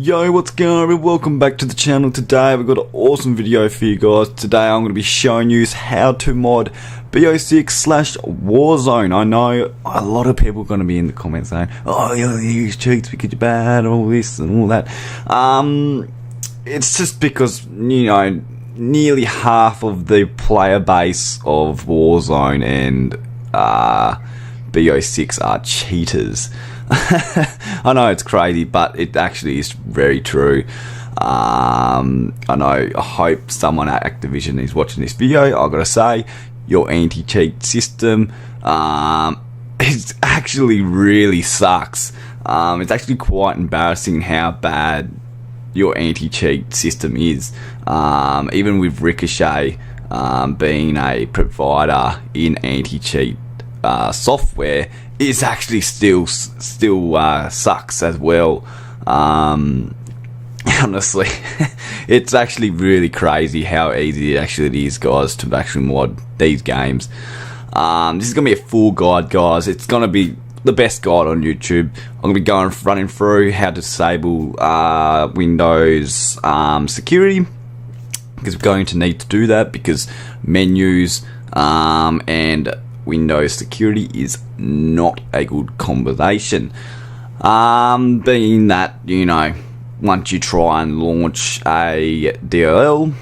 Yo, what's going on? Welcome back to the channel. Today we've got an awesome video for you guys. Today I'm going to be showing you how to mod BO6/Warzone. I know a lot of people are going to be in the comments saying, oh, you use cheats because you're bad, all this and all that. It's just because, you know, nearly half of the player base of Warzone and BO6 are cheaters. I know it's crazy, but it actually is very true. I hope someone at Activision is watching this video. I've got to say, your anti-cheat system it actually really sucks. It's actually quite embarrassing how bad your anti-cheat system is. Even with Ricochet being a provider in anti-cheat software, is actually still sucks as well. Honestly, it's actually really crazy how easy it actually is, guys, to actually mod these games. This is gonna be a full guide, guys. It's gonna be the best guide on YouTube. I'm gonna be running through how to disable Windows security, because we're going to need to do that because menus and Windows security is not a good combination. Being that, you know, once you try and launch a DLL,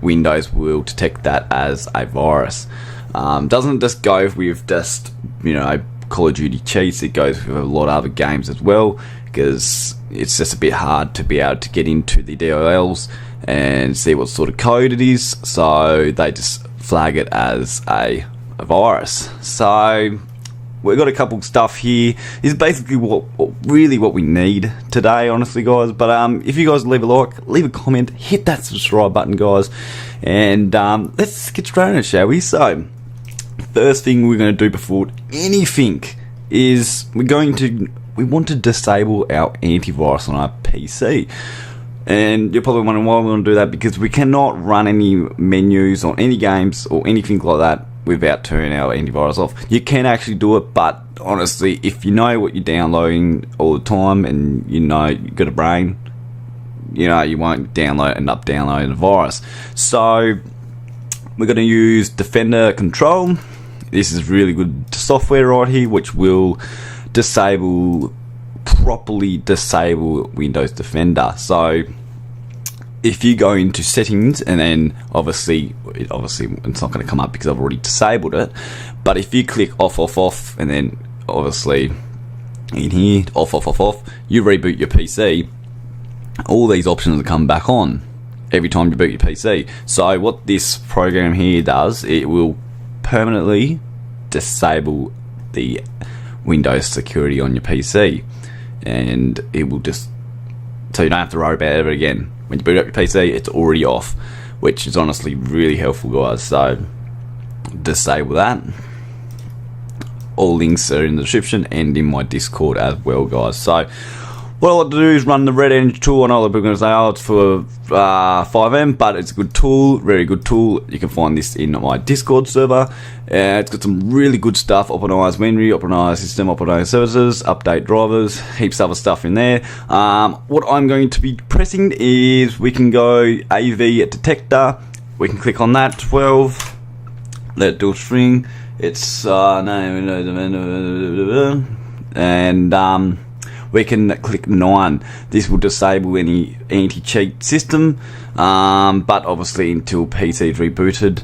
Windows will detect that as a virus. Doesn't just go with just, you know, Call of Duty cheats, it goes with a lot of other games as well, because it's just a bit hard to be able to get into the DLLs and see what sort of code it is, so they just flag it as a virus. So we've got a couple stuff here. This is basically what we need today, honestly, guys. But if you guys leave a like, leave a comment, hit that subscribe button, guys, and let's get straight on it, shall we? So first thing we're going to do before anything is we want to disable our antivirus on our PC. And you're probably wondering why we want to do that, because we cannot run any menus on any games or anything like that without turning our antivirus off. You can actually do it, but honestly, if you know what you're downloading all the time and you know you've got a brain, you know you won't end up downloading a virus. So we're going to use Defender Control. This is really good software right here, which will properly disable Windows Defender. So if you go into settings, and then obviously it's not going to come up because I've already disabled it, but if you click off, and then obviously in here off, you reboot your PC, all these options will come back on every time you boot your PC. So what this program here does, it will permanently disable the Windows security on your PC, and it will just, so you don't have to worry about it ever again. When you boot up your PC, it's already off, which is honestly really helpful, guys. So disable that. All links are in the description and in my Discord as well, guys. So what I like to do is run the Red Engine tool. I know people are going to say, oh, it's for 5M, but it's a good tool, very good tool. You can find this in my Discord server. It's got some really good stuff: optimize memory, optimize system, optimize services, update drivers, heaps of other stuff in there. What I'm going to be pressing is, we can go AV detector. We can click on that, 12. Let it do a string. It's and we can click 9. This will disable any anti-cheat system, but obviously until PC is rebooted,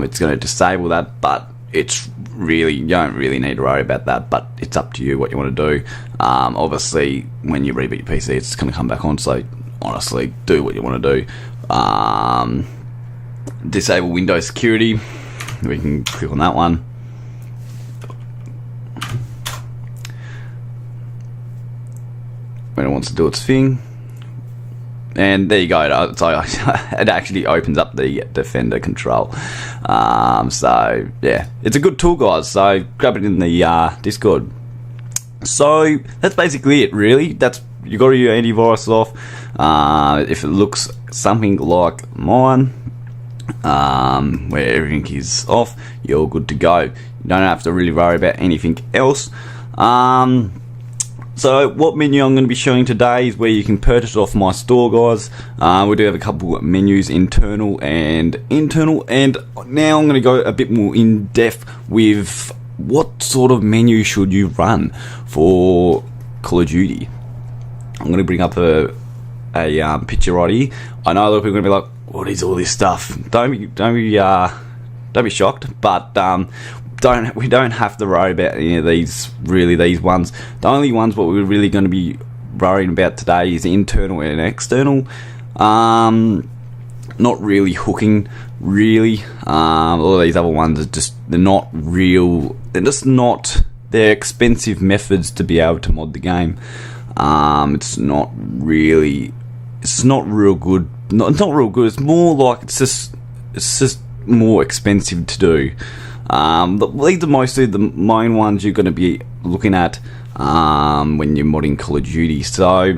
it's going to disable that. But it's really, you don't really need to worry about that, but it's up to you what you want to do. Obviously when you reboot your PC, it's going to come back on, so honestly do what you want to do. Disable Windows security, we can click on that one. When it wants to do its thing, and there you go. So it actually opens up the Defender Control. So yeah, it's a good tool, guys. So grab it in the Discord. So that's basically it, really. You got your antivirus off. If it looks something like mine, where everything is off, you're good to go. You don't have to really worry about anything else. So what menu I'm going to be showing today is where you can purchase it off my store, guys. We do have a couple of menus, internal, and now I'm going to go a bit more in depth with what sort of menu should you run for Call of Duty. I'm going to bring up a picture right here. I know a lot of people are going to be like, what is all this stuff? Don't be shocked, but we don't have to worry about any of these ones. The only ones what we're really going to be worrying about today is internal and external. Not really hooking, really. All of these other ones are just, they're not real. They're expensive methods to be able to mod the game. It's not real good. It's not real good. It's more like it's just more expensive to do. These are mostly the main ones you're going to be looking at when you're modding Call of Duty. So,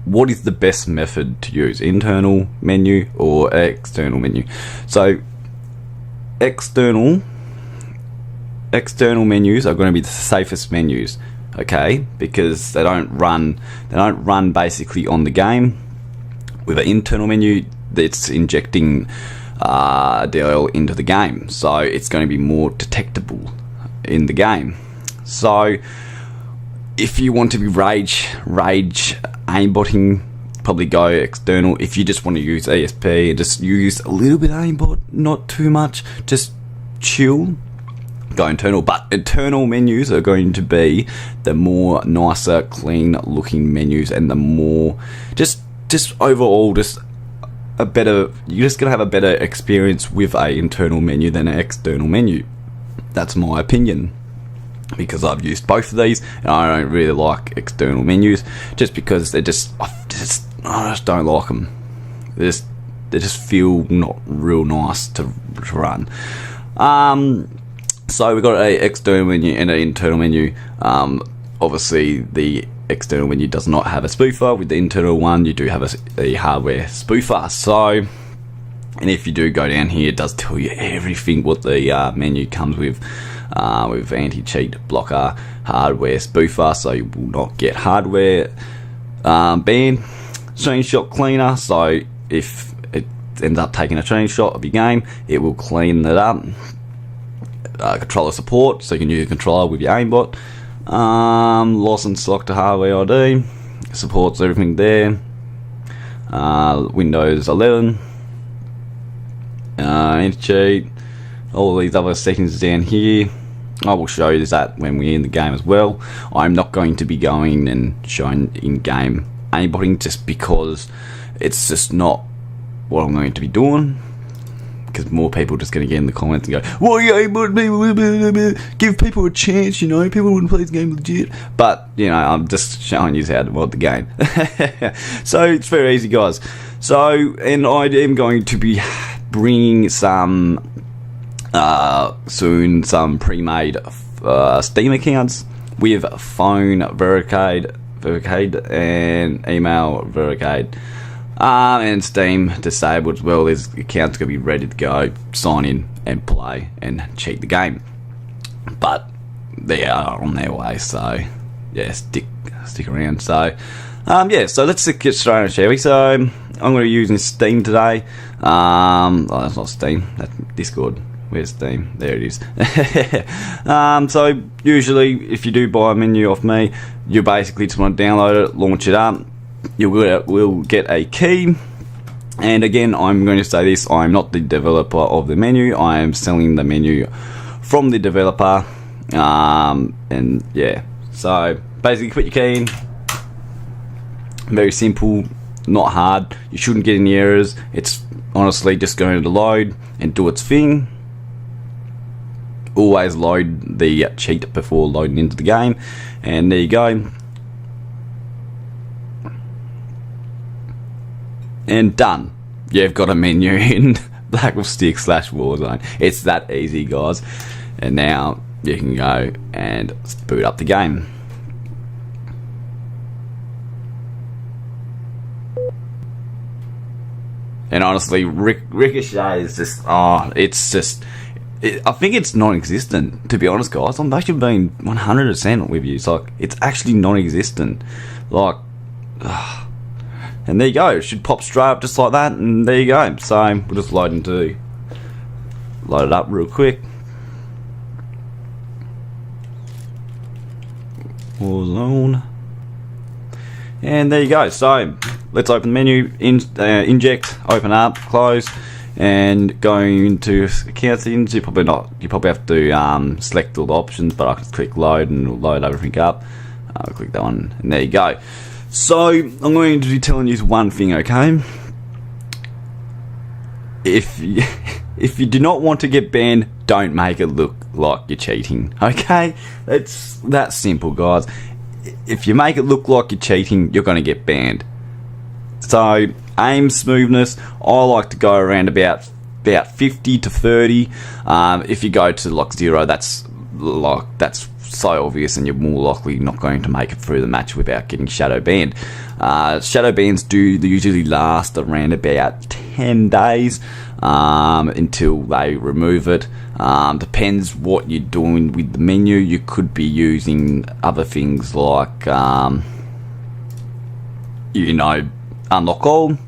what is the best method to use? Internal menu or external menu? So, external menus are going to be the safest menus, okay? Because they don't run basically on the game. With an internal menu, it's injecting DLL into the game, so it's going to be more detectable in the game. So if you want to be rage aimbotting, probably go external. If you just want to use ESP and just use a little bit of aimbot, not too much, just chill, go internal. But internal menus are going to be the more nicer, clean looking menus, and the more just overall just you're just going to have a better experience with a internal menu than an external menu. That's my opinion, because I've used both of these and I don't really like external menus just because I just don't like them. They just feel not real nice to run. So we've got an external menu and an internal menu. Obviously the external menu does not have a spoofer. With the internal one, you do have a hardware spoofer. So, and if you do go down here, it does tell you everything what the menu comes with anti-cheat blocker, hardware spoofer, so you will not get hardware ban, screenshot cleaner, so if it ends up taking a screenshot of your game, it will clean it up. Controller support, so you can use a controller with your aimbot. License lock to hardware ID, supports everything there. Windows 11, anti-cheat, all these other settings down here. I will show you that when we're in the game as well. I'm not going to be going and showing in-game aimbotting just because it's just not what I'm going to be doing. Because more people are just going to get in the comments and go, "Why you aimbot people? Give people a chance, you know. People wouldn't play this game legit." But you know, I'm just showing you how to mod the game. So it's very easy, guys. So, and I am going to be bringing some soon some pre-made Steam accounts with phone verified and email verified. And Steam disabled as well. There's accounts going to be ready to go, sign in and play and cheat the game. But they are on their way, so yeah, stick around. So yeah, so let's get straight on, shall we? So I'm going to be using Steam today. Oh, that's not Steam, that's Discord. Where's Steam? There it is. So usually if you do buy a menu off me, you basically just want to download it, launch it up. You will get a key, and again, I'm going to say this: I'm not the developer of the menu. I am selling the menu from the developer, and yeah. So basically, put your key in. Very simple, not hard. You shouldn't get any errors. It's honestly just going to load and do its thing. Always load the cheat before loading into the game, and there you go. And done. You've got a menu in Black Wolf Stick / Warzone. It's that easy, guys. And now you can go and boot up the game. And honestly, Ricochet is just, I think it's non-existent, to be honest, guys. I'm actually being 100% with you. It's like, it's actually non-existent. Like, and there you go. It should pop straight up just like that, and there you go. So we'll just load it up real quick. Warzone. And there you go. So let's open the menu, inject, open up, close, and going into account settings. You probably have to select all the options, but I can click load and it'll load everything up. I'll click that one, and there you go. So I'm going to be telling you one thing, okay? If you do not want to get banned, don't make it look like you're cheating, okay? It's that simple, guys. If you make it look like you're cheating, you're going to get banned. So aim smoothness, I like to go around about 50 to 30. If you go to like 0, that's so obvious, and you're more likely not going to make it through the match without getting shadow banned. Shadow bans do usually last around about 10 days until they remove it. Depends what you're doing with the menu. You could be using other things like unlock all,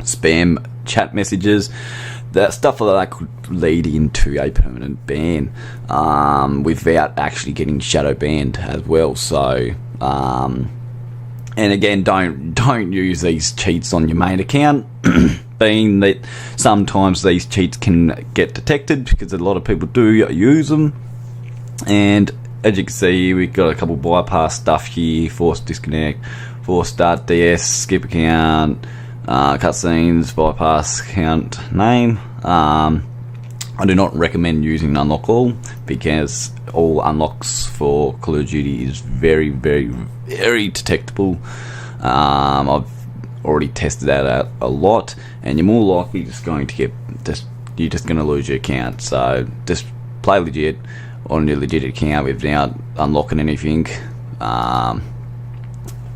spam chat messages. That stuff like that could lead into a permanent ban without actually getting shadow banned as well. So and again, don't use these cheats on your main account, being that sometimes these cheats can get detected because a lot of people do use them. And as you can see, we've got a couple bypass stuff here: force disconnect, force start DS, skip account, cutscenes, bypass account name. I do not recommend using unlock all, because all unlocks for Call of Duty is very, very, very detectable. I've already tested that out a lot, and you're more likely just going to get you're just going to lose your account. So just play legit on your legit account without unlocking anything. I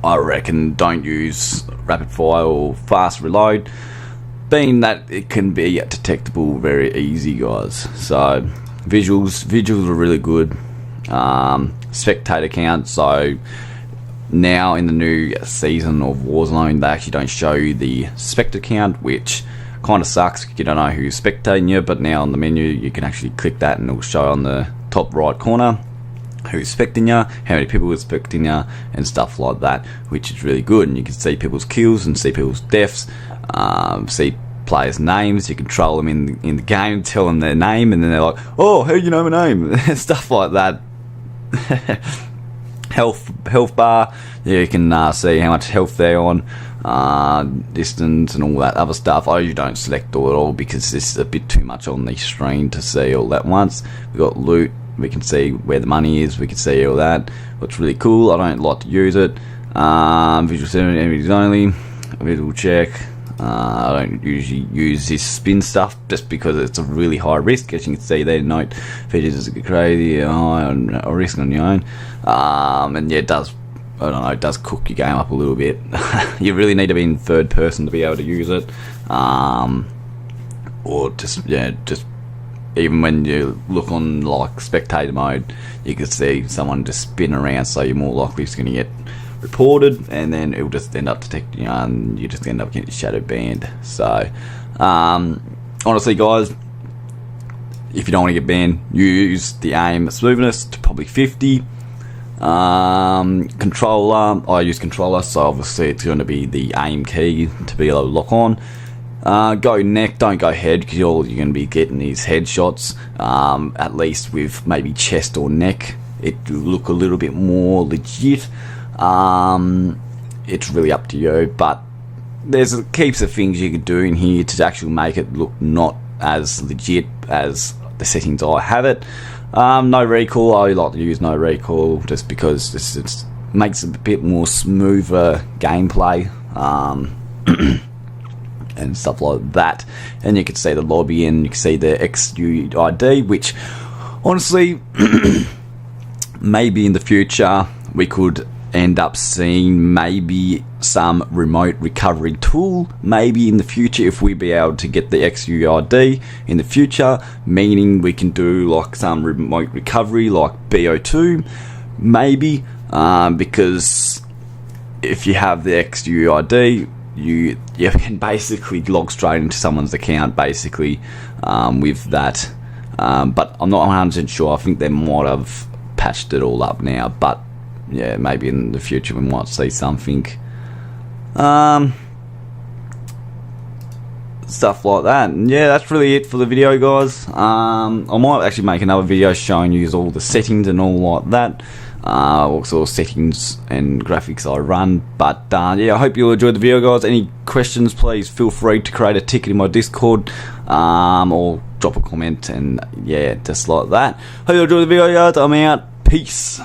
reckon don't use rapid fire or fast reload, being that it can be detectable very easy, guys. So visuals are really good. Spectator count, so now in the new season of Warzone, they actually don't show you the spectator count, which kind of sucks because you don't know who's spectating you. But now on the menu, you can actually click that and it'll show on the top right corner who's spectating you, how many people are spectating you, and stuff like that, which is really good. And you can see people's kills and see people's deaths, see players' names. You can troll them in the game, tell them their name, and then they're like, "Oh, how do you know my name?" Stuff like that. Health bar, you can see how much health they're on, distance and all that other stuff. I usually don't select all because this is a bit too much on the screen to see all at once. We've got loot, we can see where the money is, we can see all that, which is really cool. I don't like to use it. Visual 7 enemies only, visual check. I don't usually use this spin stuff just because it's a really high risk. As you can see there, note features is crazy, high risk on your own. And yeah, it does, I don't know, it does cook your game up a little bit. You really need to be in third person to be able to use it. Or just even when you look on like spectator mode, you can see someone just spin around, so you're more likely just going to get reported, and then it'll just end up detecting you, and you just end up getting shadow banned. So honestly, guys, if you don't want to get banned, use the aim smoothness to probably 50. Controller, I use controller, so obviously it's going to be the aim key to be able to lock on. Go neck, don't go head, because you're going to be getting these headshots. At least with maybe chest or neck, it will look a little bit more legit. It's really up to you, but there's heaps of things you can do in here to actually make it look not as legit as the settings I have it. No recoil, I like to use no recoil just because this makes it a bit more smoother gameplay, and stuff like that. And you can see the lobby, and you can see the XUID, which honestly maybe in the future we could end up seeing maybe some remote recovery tool maybe in the future, if we be able to get the XUID in the future, meaning we can do like some remote recovery like BO2 maybe, because if you have the XUID, you can basically log straight into someone's account basically with that, but I'm not 100% sure. I think they might have patched it all up now, but yeah, maybe in the future we might see something, stuff like that. And yeah, that's really it for the video, guys. I might actually make another video showing you all the settings and all like that, what sort of settings and graphics I run. But yeah, I hope you enjoyed the video, guys. Any questions, please feel free to create a ticket in my Discord, or drop a comment, and yeah, just like that. Hope you enjoyed the video, guys. I'm out. Peace.